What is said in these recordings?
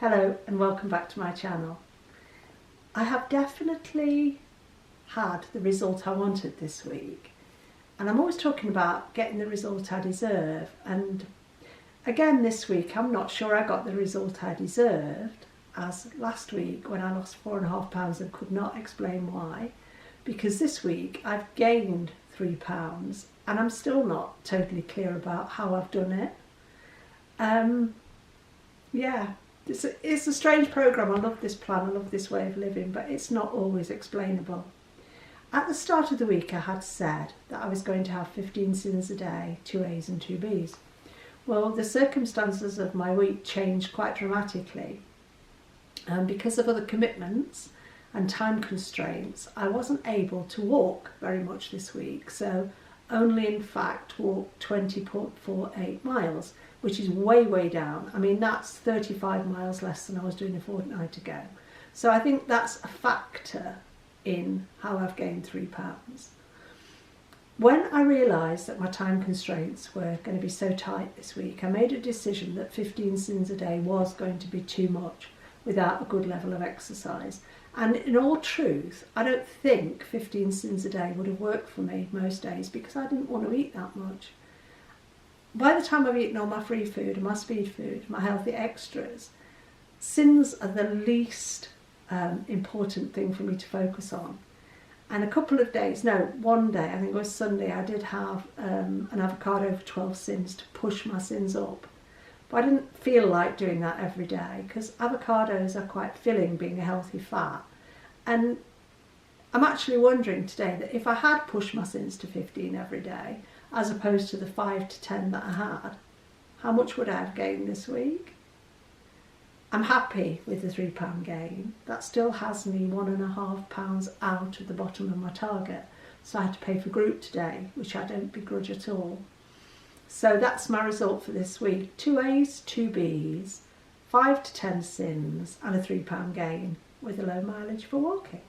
Hello and welcome back to my channel. I have definitely had the result I wanted this week, and I'm always talking about getting the result I deserve, and again this week I'm not sure I got the result I deserved, as last week when I lost 4.5 pounds and could not explain why, because this week I've gained 3 pounds and I'm still not totally clear about how I've done it. Yeah. It's a strange programme. I love this plan, I love this way of living, but it's not always explainable. At the start of the week I had said that I was going to have 15 sins a day, 2 A's and 2 B's. Well, the circumstances of my week changed quite dramatically. Because of other commitments and time constraints, I wasn't able to walk very much this week, so only in fact walked 20.48 miles, which is way down. I mean, that's 35 miles less than I was doing a fortnight ago. So I think that's a factor in how I've gained 3 pounds. When I realised that my time constraints were going to be so tight this week, I made a decision that 15 sins a day was going to be too much without a good level of exercise. And in all truth, I don't think 15 sins a day would have worked for me most days because I didn't want to eat that much. By the time I've eaten all my free food and my speed food, my healthy extras, sins are the least important thing for me to focus on. And a couple of days, no, one day, I think it was Sunday, I did have an avocado for 12 sins to push my sins up. But I didn't feel like doing that every day because avocados are quite filling, being a healthy fat. And I'm actually wondering today that if I had pushed my sins to 15 every day, as opposed to the 5 to 10 that I had, how much would I have gained this week? I'm happy with the £3 gain. That still has me £1.5 out of the bottom of my target. So I had to pay for group today, which I don't begrudge at all. So that's my result for this week. 2 A's, 2 B's, 5 to 10 sins and a £3 gain with a low mileage for walking.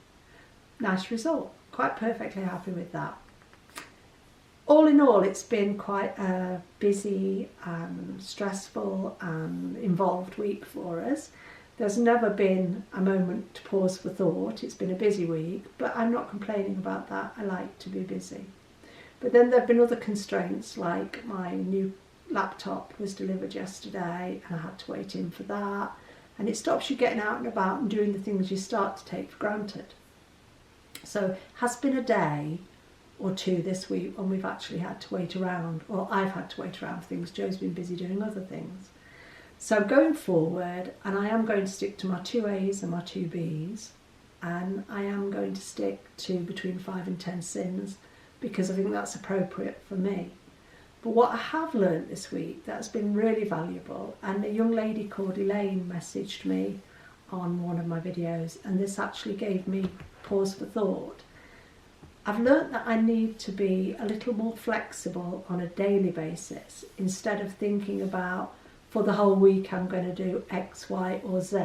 Nice result. Quite perfectly happy with that. All in all, it's been quite a busy and stressful and involved week for us. There's never been a moment to pause for thought. It's been a busy week, but I'm not complaining about that. I like to be busy. But then there have been other constraints, like my new laptop was delivered yesterday and I had to wait in for that. And it stops you getting out and about and doing the things you start to take for granted. So it has been a day or two this week when we've actually had to wait around, or I've had to wait around for things. Joe's been busy doing other things. So going forward, and I am going to stick to my 2 A's and my 2 B's, and I am going to stick to between 5 and 10 sins because I think that's appropriate for me. But what I have learnt this week that's been really valuable, and a young lady called Elaine messaged me on one of my videos, and this actually gave me pause for thought. I've learnt that I need to be a little more flexible on a daily basis instead of thinking about for the whole week I'm going to do X, Y or Z.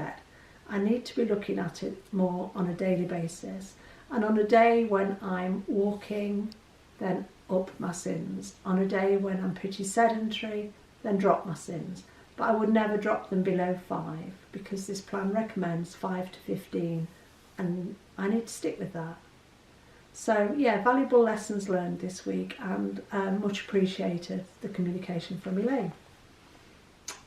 I need to be looking at it more on a daily basis, and on a day when I'm walking, then up my sins. On a day when I'm pretty sedentary, then drop my sins. But I would never drop them below 5 because this plan recommends 5 to 15 and I need to stick with that. So yeah, valuable lessons learned this week, and much appreciated the communication from Elaine.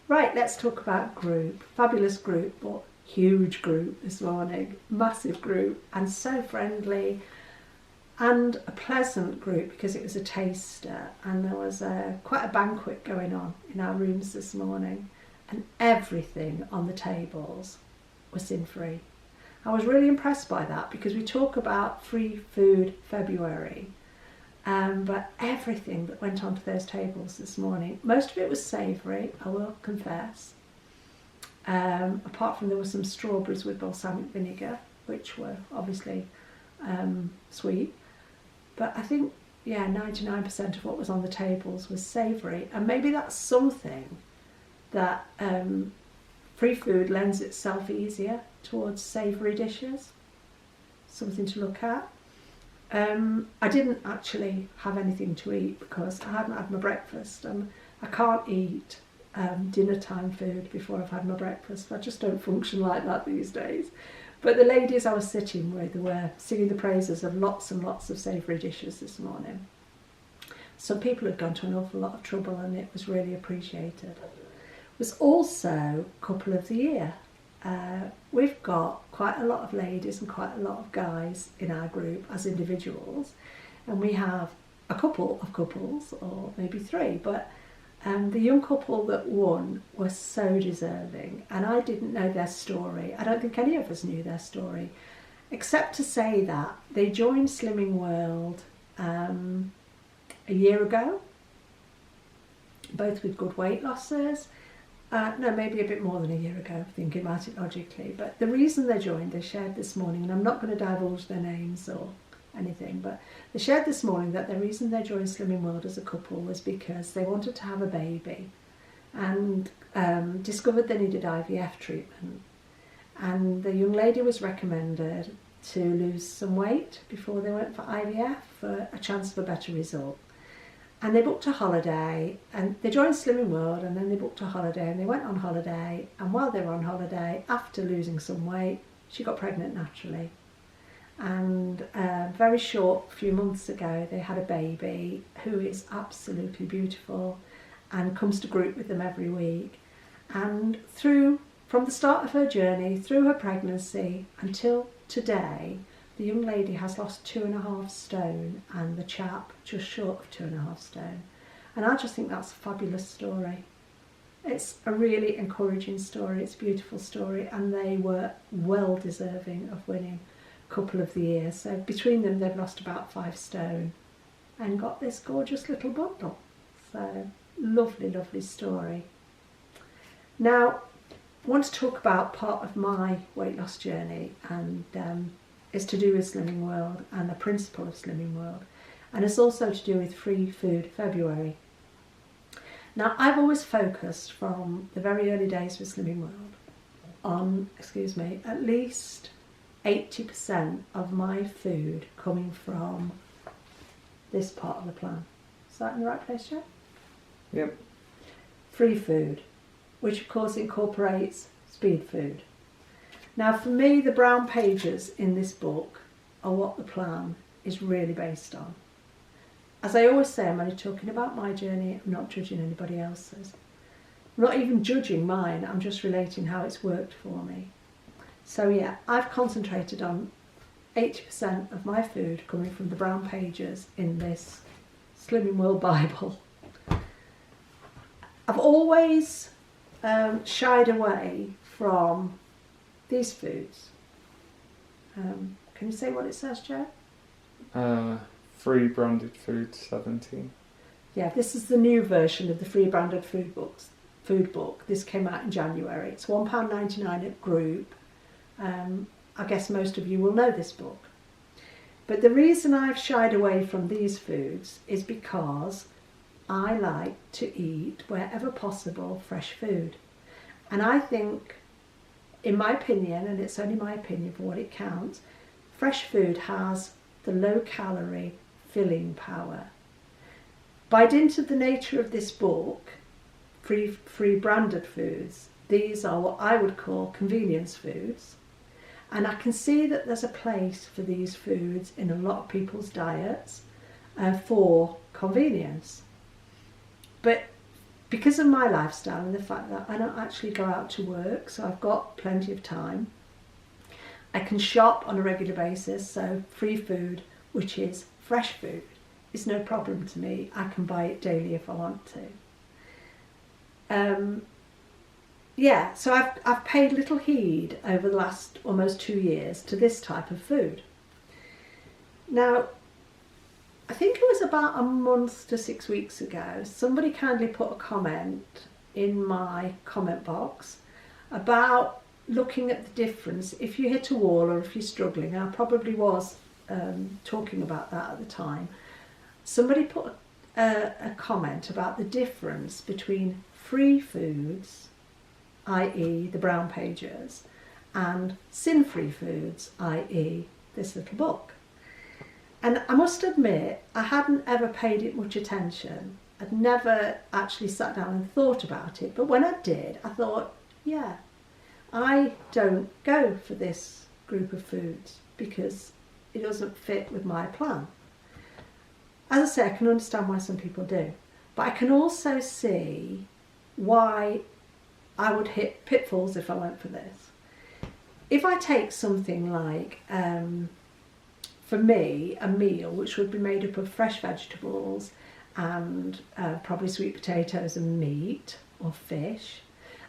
Right, let's talk about group. Fabulous group, but huge group this morning. Massive group and so friendly, and a pleasant group because it was a taster, and there was quite a banquet going on in our rooms this morning, and everything on the tables was sin free. I was really impressed by that because we talk about Free Food February, but everything that went onto those tables this morning, most of it was savoury, I will confess, apart from there were some strawberries with balsamic vinegar, which were obviously sweet, but I think, yeah, 99% of what was on the tables was savoury, and maybe that's something that free food lends itself easier towards savoury dishes, something to look at. I didn't actually have anything to eat because I hadn't had my breakfast, and I can't eat dinner time food before I've had my breakfast. I just don't function like that these days. But the ladies I was sitting with were singing the praises of lots and lots of savoury dishes this morning. Some people had gone to an awful lot of trouble and it was really appreciated. It was also couple of the year. We've got quite a lot of ladies and quite a lot of guys in our group as individuals, and we have a couple of couples, or maybe three, but the young couple that won was so deserving, and I didn't know their story. I don't think any of us knew their story, except to say that they joined Slimming World a year ago, both with good weight losses. No, maybe a bit more than a year ago, thinking about it logically. But the reason they joined, they shared this morning, and I'm not going to divulge their names or anything, but they shared this morning that the reason they joined Slimming World as a couple was because they wanted to have a baby and discovered they needed IVF treatment. And the young lady was recommended to lose some weight before they went for IVF for a chance of a better result. And they booked a holiday, and they joined Slimming World, and then they booked a holiday, and they went on holiday, and while they were on holiday, after losing some weight, she got pregnant naturally. And very short, few months ago, they had a baby who is absolutely beautiful and comes to group with them every week. And from the start of her journey, through her pregnancy until today, the young lady has lost 2.5 stone and the chap just short of 2.5 stone. And I just think that's a fabulous story. It's a really encouraging story, it's a beautiful story, and they were well deserving of winning Couple of the Year. So between them they've lost about 5 stone and got this gorgeous little bundle. So lovely, lovely story. Now, I want to talk about part of my weight loss journey, and it's to do with Slimming World and the principle of Slimming World, and it's also to do with Free Food February. Now, I've always focused from the very early days with Slimming World on, at least 80% of my food coming from this part of the plan. Is that in the right place, Joe? Yep. Free food, which of course incorporates speed food. Now, for me, the brown pages in this book are what the plan is really based on. As I always say, I'm only talking about my journey, I'm not judging anybody else's. I'm not even judging mine, I'm just relating how it's worked for me. So yeah, I've concentrated on 80% of my food coming from the brown pages in this Slimming World Bible. I've always shied away from these foods. Can you say what it says, Joe? Free branded food 17. Yeah, this is the new version of the free branded food book. This came out in January. It's £1.99 at group. I guess most of you will know this book. But the reason I've shied away from these foods is because I like to eat, wherever possible, fresh food. And I think, in my opinion, and it's only my opinion for what it counts, fresh food has the low calorie filling power. By dint of the nature of this book, free branded foods, these are what I would call convenience foods. And I can see that there's a place for these foods in a lot of people's diets for convenience. But because of my lifestyle and the fact that I don't actually go out to work, so I've got plenty of time, I can shop on a regular basis, so free food, which is fresh food, is no problem to me. I can buy it daily if I want to. So I've paid little heed over the last almost 2 years to this type of food. Now, I think it was about a month to 6 weeks ago, somebody kindly put a comment in my comment box about looking at the difference if you hit a wall or if you're struggling. I probably was talking about that at the time. Somebody put a comment about the difference between free foods, i.e. the brown pages, and sin-free foods, i.e. this little book. And I must admit, I hadn't ever paid it much attention I'd never actually sat down and thought about it, but when I did, I thought, yeah, I don't go for this group of foods because it doesn't fit with my plan. As I say, I can understand why some people do, but I can also see why I would hit pitfalls if I went for this. If I take something like, for me, a meal which would be made up of fresh vegetables and probably sweet potatoes and meat or fish,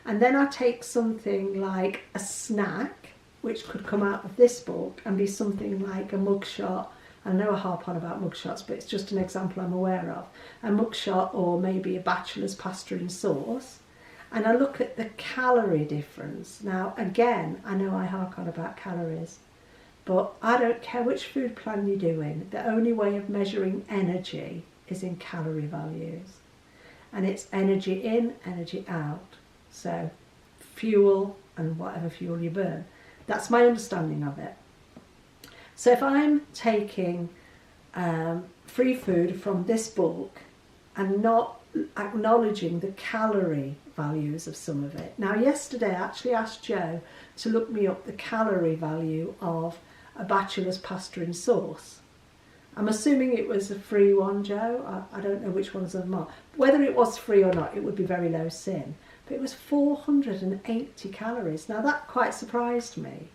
and then I take something like a snack which could come out of this book and be something like a mugshot. I know I harp on about mugshots, but it's just an example I'm aware of. A mugshot or maybe a bachelor's pasta and sauce. And I look at the calorie difference. Now, again, I know I hark on about calories, but I don't care which food plan you're doing. The only way of measuring energy is in calorie values. And it's energy in, energy out. So fuel and whatever fuel you burn. That's my understanding of it. So if I'm taking free food from this book and not acknowledging the calorie values of some of it. Now yesterday I actually asked Joe to look me up the calorie value of a bachelor's pasta and sauce. I'm assuming it was a free one, Joe. I don't know which ones of them are. Whether it was free or not, it would be very low sin. But it was 480 calories. Now that quite surprised me.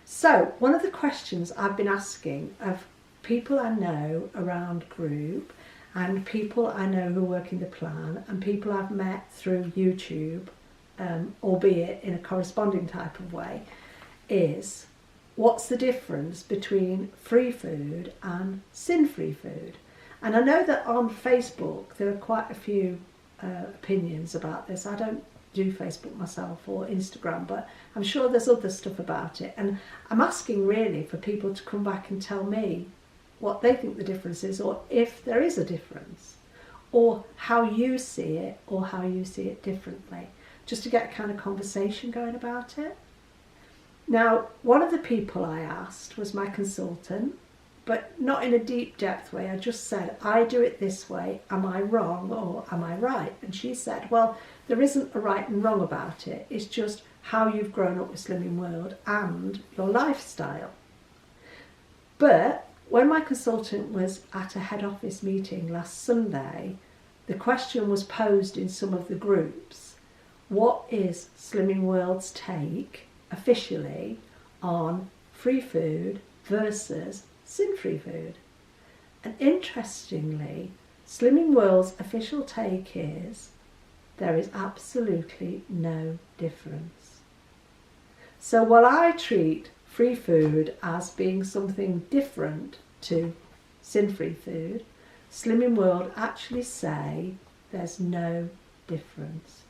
So one of the questions I've been asking of people I know around group and people I know who work in the plan and people I've met through YouTube, albeit in a corresponding type of way, is what's the difference between free food and sin-free food? And I know that on Facebook there are quite a few opinions about this. I don't do Facebook myself or Instagram, but I'm sure there's other stuff about it. And I'm asking really for people to come back and tell me what they think the difference is, or if there is a difference, or how you see it, or how you see it differently, just to get a kind of conversation going about it. Now, one of the people I asked was my consultant, but not in a deep depth way. I just said, I do it this way, am I wrong or am I right? And she said, well, there isn't a right and wrong about it. It's just how you've grown up with Slimming World and your lifestyle. But when my consultant was at a head office meeting last Sunday, the question was posed in some of the groups, what is Slimming World's take officially on free food versus sin-free food? And interestingly, Slimming World's official take is there is absolutely no difference. So while I treat free food as being something different to sin-free food, Slimming World actually say there's no difference.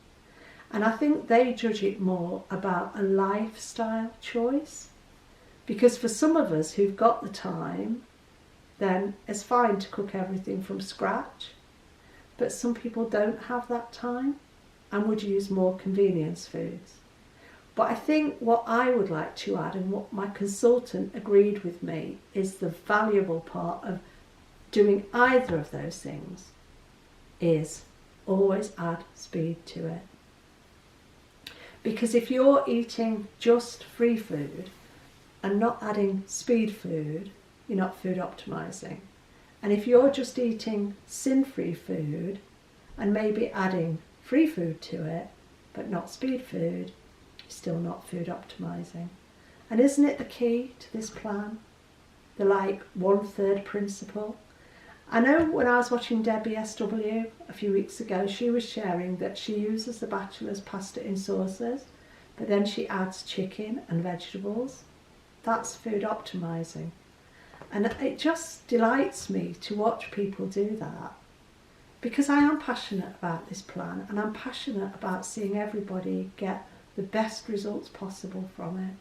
And I think they judge it more about a lifestyle choice. Because for some of us who've got the time, then it's fine to cook everything from scratch. But some people don't have that time and would use more convenience foods. But I think what I would like to add, and what my consultant agreed with me, is the valuable part of doing either of those things is always add speed to it. Because if you're eating just free food and not adding speed food, you're not food optimizing. And if you're just eating sin-free food and maybe adding free food to it, but not speed food, you're still not food optimizing. And isn't it the key to this plan? The 1/3 principle? I know when I was watching Debbie SW a few weeks ago, she was sharing that she uses the bachelor's pasta in sauces, but then she adds chicken and vegetables. That's food optimizing. And it just delights me to watch people do that, because I am passionate about this plan and I'm passionate about seeing everybody get the best results possible from it.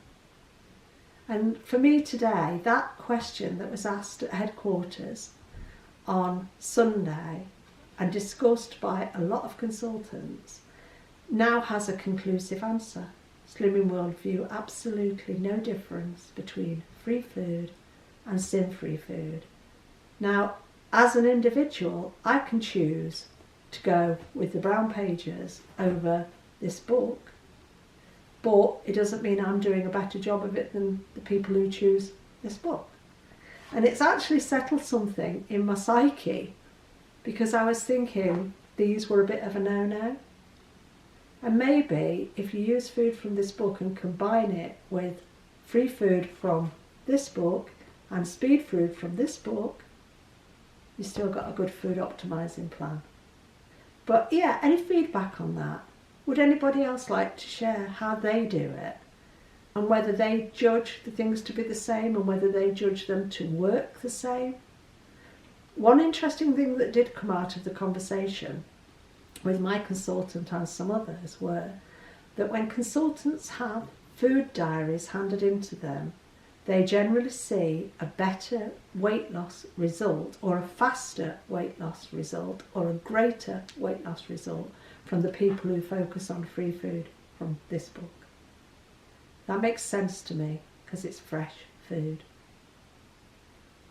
And for me today, that question that was asked at headquarters on Sunday and discussed by a lot of consultants now has a conclusive answer. Slimming World view absolutely no difference between free food and sin-free food. Now, as an individual, I can choose to go with the brown pages over this book, but it doesn't mean I'm doing a better job of it than the people who choose this book. And it's actually settled something in my psyche, because I was thinking these were a bit of a no-no. And maybe if you use food from this book and combine it with free food from this book and speed food from this book, you've still got a good food optimising plan. But yeah, any feedback on that? Would anybody else like to share how they do it? And whether they judge the things to be the same and whether they judge them to work the same? One interesting thing that did come out of the conversation with my consultant and some others were that when consultants have food diaries handed into them, they generally see a better weight loss result, or a faster weight loss result, or a greater weight loss result from the people who focus on free food from this book. That makes sense to me because it's fresh food.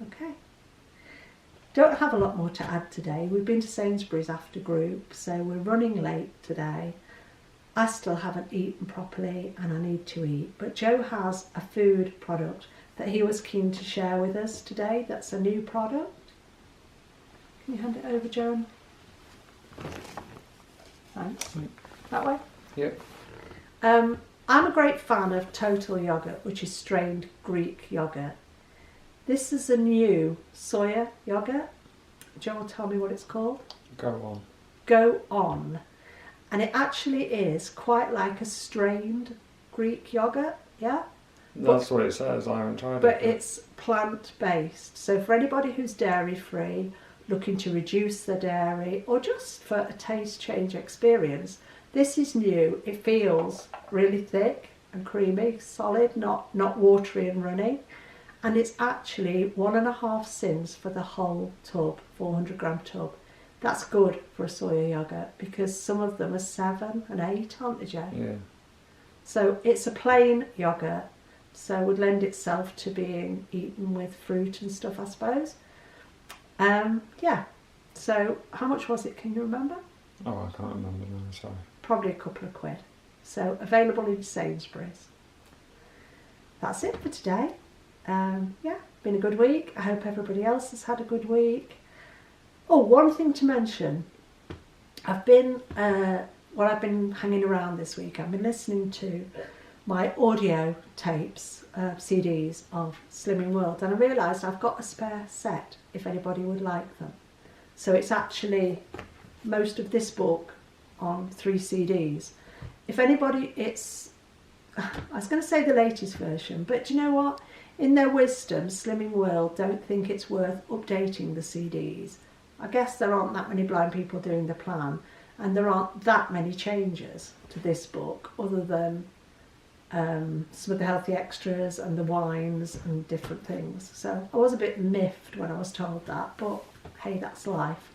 Okay. Don't have a lot more to add today. We've been to Sainsbury's after group, so we're running late today. I still haven't eaten properly and I need to eat. But Joe has a food product that he was keen to share with us today. That's a new product. Can you hand it over, Joan? Thanks. That way? Yep. I'm a great fan of Total Yogurt, which is strained Greek yogurt. This is a new soya yogurt. Joe will tell me what it's called. Go on. Go On. And it actually is quite like a strained Greek yogurt, yeah? That's what it says. I haven't tried it. But it's plant-based. So for anybody who's dairy-free, looking to reduce their dairy, or just for a taste change experience, this is new. It feels really thick and creamy, solid, not watery and runny. And it's actually 1.5 sins for the whole tub, 400 gram tub. That's good for a soya yogurt because some of them are 7 and 8, aren't they, Joe? Yeah. So it's a plain yogurt, so would lend itself to being eaten with fruit and stuff, I suppose. Yeah. So how much was it? Can you remember? Oh, I can't remember now. Sorry. Probably a couple of quid. So available in Sainsbury's. That's it for today. Yeah, been a good week. I hope everybody else has had a good week. Oh, one thing to mention. I've been hanging around this week. I've been listening to my audio tapes, CDs of Slimming World, and I realised I've got a spare set if anybody would like them. So it's actually most of this book on 3 CDs. If anybody, I was going to say the latest version, but do you know what? In their wisdom, Slimming World don't think it's worth updating the CDs. I guess there aren't that many blind people doing the plan, and there aren't that many changes to this book other than some of the healthy extras and the wines and different things. So I was a bit miffed when I was told that, but hey, that's life.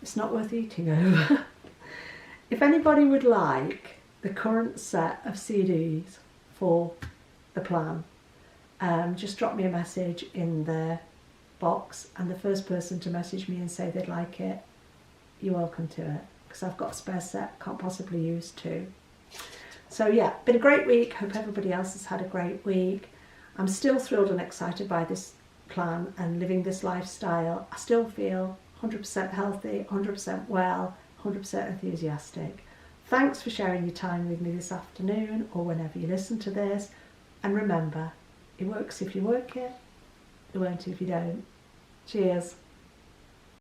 It's not worth eating over. If anybody would like the current set of CDs for the plan, just drop me a message in the box, and the first person to message me and say they'd like it, you're welcome to it, because I've got a spare set, can't possibly use 2. So yeah, been a great week. Hope everybody else has had a great week. I'm still thrilled and excited by this plan and living this lifestyle. I still feel 100% healthy, 100% well, 100% enthusiastic. Thanks for sharing your time with me this afternoon or whenever you listen to this. And remember, it works if you work it, it won't if you don't. Cheers.